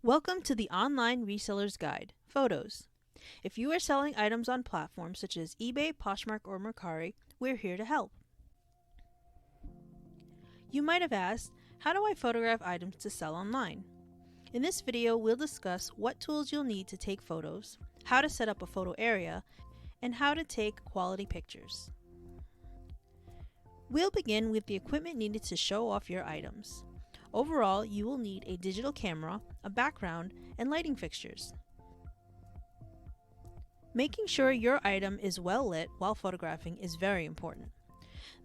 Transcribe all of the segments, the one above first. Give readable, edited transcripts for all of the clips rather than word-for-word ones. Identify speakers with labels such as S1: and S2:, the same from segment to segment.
S1: Welcome to the Online Resellers Guide, Photos. If you are selling items on platforms such as eBay, Poshmark, or Mercari, we're here to help. You might have asked, how do I photograph items to sell online? In this video, we'll discuss what tools you'll need to take photos, how to set up a photo area, and how to take quality pictures. We'll begin with the equipment needed to show off your items. Overall, you will need a digital camera, a background, and lighting fixtures. Making sure your item is well lit while photographing is very important.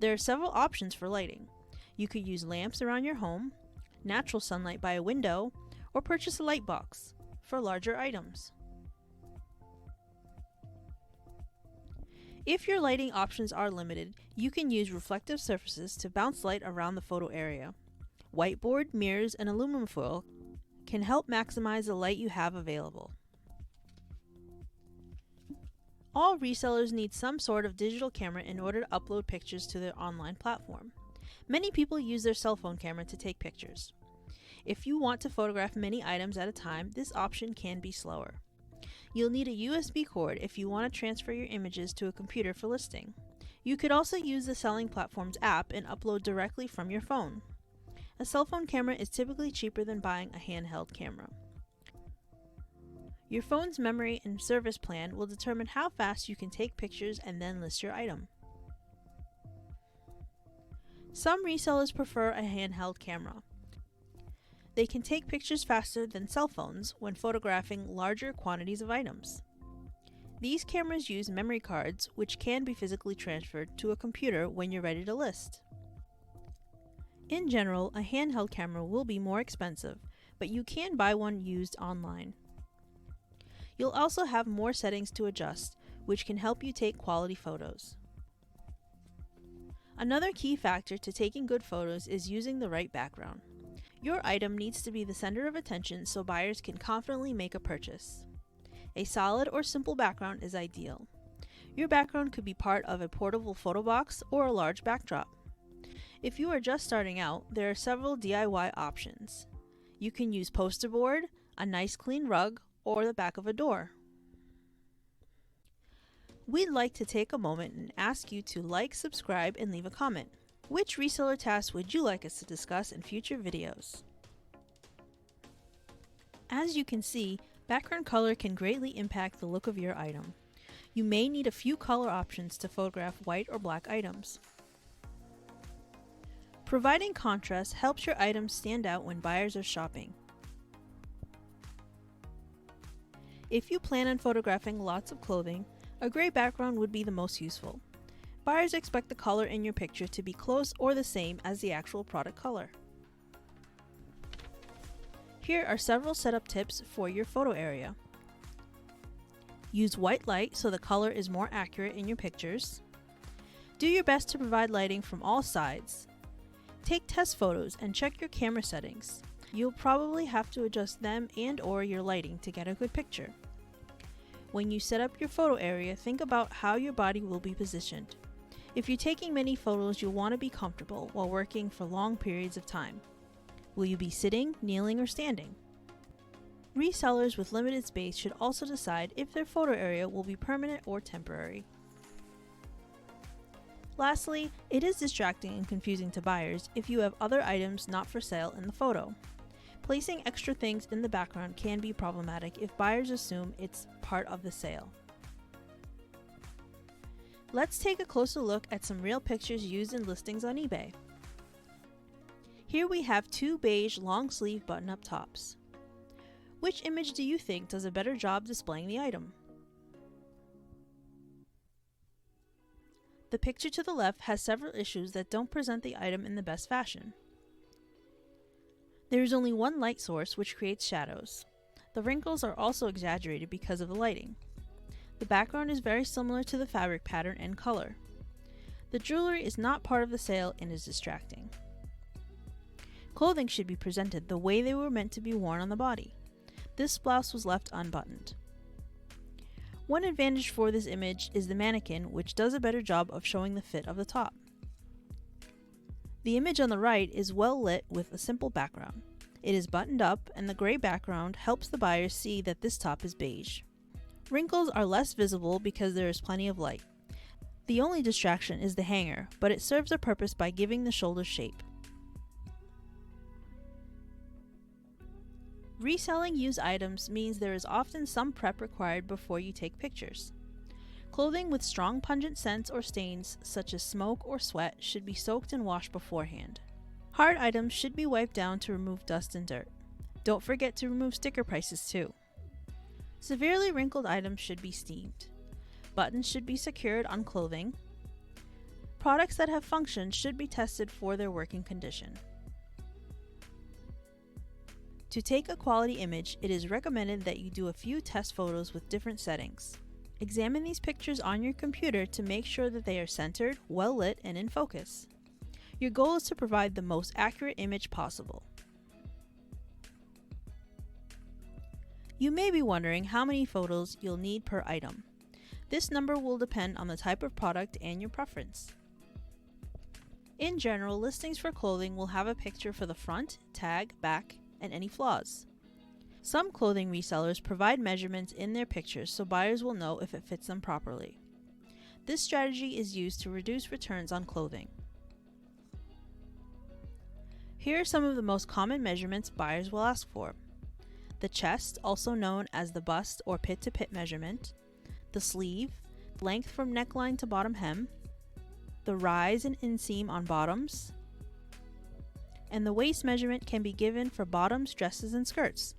S1: There are several options for lighting. You could use lamps around your home, natural sunlight by a window, or purchase a light box for larger items. If your lighting options are limited, you can use reflective surfaces to bounce light around the photo area. Whiteboard, mirrors, and aluminum foil can help maximize the light you have available. All resellers need some sort of digital camera in order to upload pictures to their online platform. Many people use their cell phone camera to take pictures. If you want to photograph many items at a time, this option can be slower. You'll need a USB cord if you want to transfer your images to a computer for listing. You could also use the Selling Platforms app and upload directly from your phone. A cell phone camera is typically cheaper than buying a handheld camera. Your phone's memory and service plan will determine how fast you can take pictures and then list your item. Some resellers prefer a handheld camera. They can take pictures faster than cell phones when photographing larger quantities of items. These cameras use memory cards, which can be physically transferred to a computer when you're ready to list. In general, a handheld camera will be more expensive, but you can buy one used online. You'll also have more settings to adjust, which can help you take quality photos. Another key factor to taking good photos is using the right background. Your item needs to be the center of attention so buyers can confidently make a purchase. A solid or simple background is ideal. Your background could be part of a portable photo box or a large backdrop. If you are just starting out, there are several DIY options. You can use poster board, a nice clean rug, or the back of a door. We'd like to take a moment and ask you to like, subscribe, and leave a comment. Which reseller tasks would you like us to discuss in future videos? As you can see, background color can greatly impact the look of your item. You may need a few color options to photograph white or black items. Providing contrast helps your items stand out when buyers are shopping. If you plan on photographing lots of clothing, a gray background would be the most useful. Buyers expect the color in your picture to be close or the same as the actual product color. Here are several setup tips for your photo area. Use white light so the color is more accurate in your pictures. Do your best to provide lighting from all sides. Take test photos and check your camera settings. You'll probably have to adjust them and/or your lighting to get a good picture. When you set up your photo area, think about how your body will be positioned. If you're taking many photos, you'll want to be comfortable while working for long periods of time. Will you be sitting, kneeling, or standing? Resellers with limited space should also decide if their photo area will be permanent or temporary. Lastly, it is distracting and confusing to buyers if you have other items not for sale in the photo. Placing extra things in the background can be problematic if buyers assume it's part of the sale. Let's take a closer look at some real pictures used in listings on eBay. Here we have two beige long sleeve button-up tops. Which image do you think does a better job displaying the item? The picture to the left has several issues that don't present the item in the best fashion. There is only one light source, which creates shadows. The wrinkles are also exaggerated because of the lighting. The background is very similar to the fabric pattern and color. The jewelry is not part of the sale and is distracting. Clothing should be presented the way they were meant to be worn on the body. This blouse was left unbuttoned. One advantage for this image is the mannequin, which does a better job of showing the fit of the top. The image on the right is well lit with a simple background. It is buttoned up, and the gray background helps the buyer see that this top is beige. Wrinkles are less visible because there is plenty of light. The only distraction is the hanger, but it serves a purpose by giving the shoulder shape. Reselling used items means there is often some prep required before you take pictures. Clothing with strong pungent scents or stains, such as smoke or sweat, should be soaked and washed beforehand. Hard items should be wiped down to remove dust and dirt. Don't forget to remove sticker prices too. Severely wrinkled items should be steamed. Buttons should be secured on clothing. Products that have functions should be tested for their working condition. To take a quality image, it is recommended that you do a few test photos with different settings. Examine these pictures on your computer to make sure that they are centered, well lit, and in focus. Your goal is to provide the most accurate image possible. You may be wondering how many photos you'll need per item. This number will depend on the type of product and your preference. In general, listings for clothing will have a picture for the front, tag, back, and any flaws. Some clothing resellers provide measurements in their pictures so buyers will know if it fits them properly. This strategy is used to reduce returns on clothing. Here are some of the most common measurements buyers will ask for. The chest, also known as the bust or pit-to-pit measurement, the sleeve, length from neckline to bottom hem, the rise and inseam on bottoms, and the waist measurement can be given for bottoms, dresses, and skirts.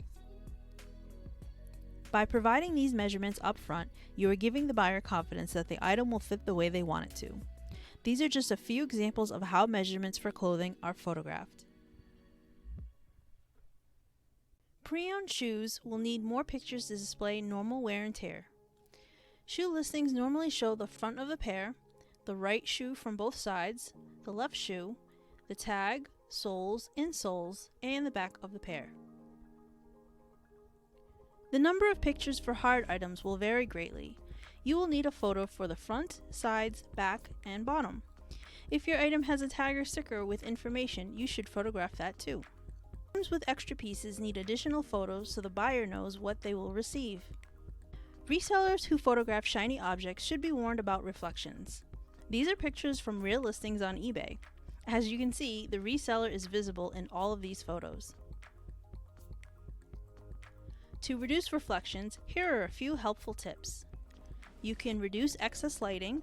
S1: By providing these measurements up front, you are giving the buyer confidence that the item will fit the way they want it to. These are just a few examples of how measurements for clothing are photographed. Pre-owned shoes will need more pictures to display normal wear and tear. Shoe listings normally show the front of the pair, the right shoe from both sides, the left shoe, the tag, soles, insoles, and the back of the pair. The number of pictures for hard items will vary greatly. You will need a photo for the front, sides, back, and bottom. If your item has a tag or sticker with information, you should photograph that too. Items with extra pieces need additional photos so the buyer knows what they will receive. Resellers who photograph shiny objects should be warned about reflections. These are pictures from real listings on eBay. As you can see, the reseller is visible in all of these photos. To reduce reflections, here are a few helpful tips. You can reduce excess lighting.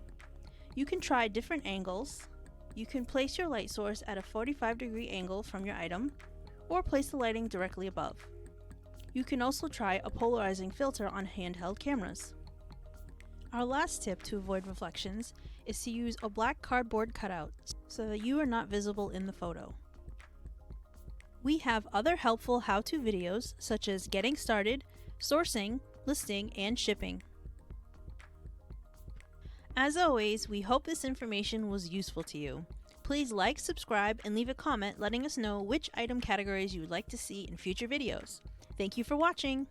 S1: You can try different angles. You can place your light source at a 45-degree angle from your item, or place the lighting directly above. You can also try a polarizing filter on handheld cameras. Our last tip to avoid reflections is to use a black cardboard cutout so that you are not visible in the photo. We have other helpful how-to videos such as getting started, sourcing, listing, and shipping. As always, we hope this information was useful to you. Please like, subscribe, and leave a comment letting us know which item categories you would like to see in future videos. Thank you for watching!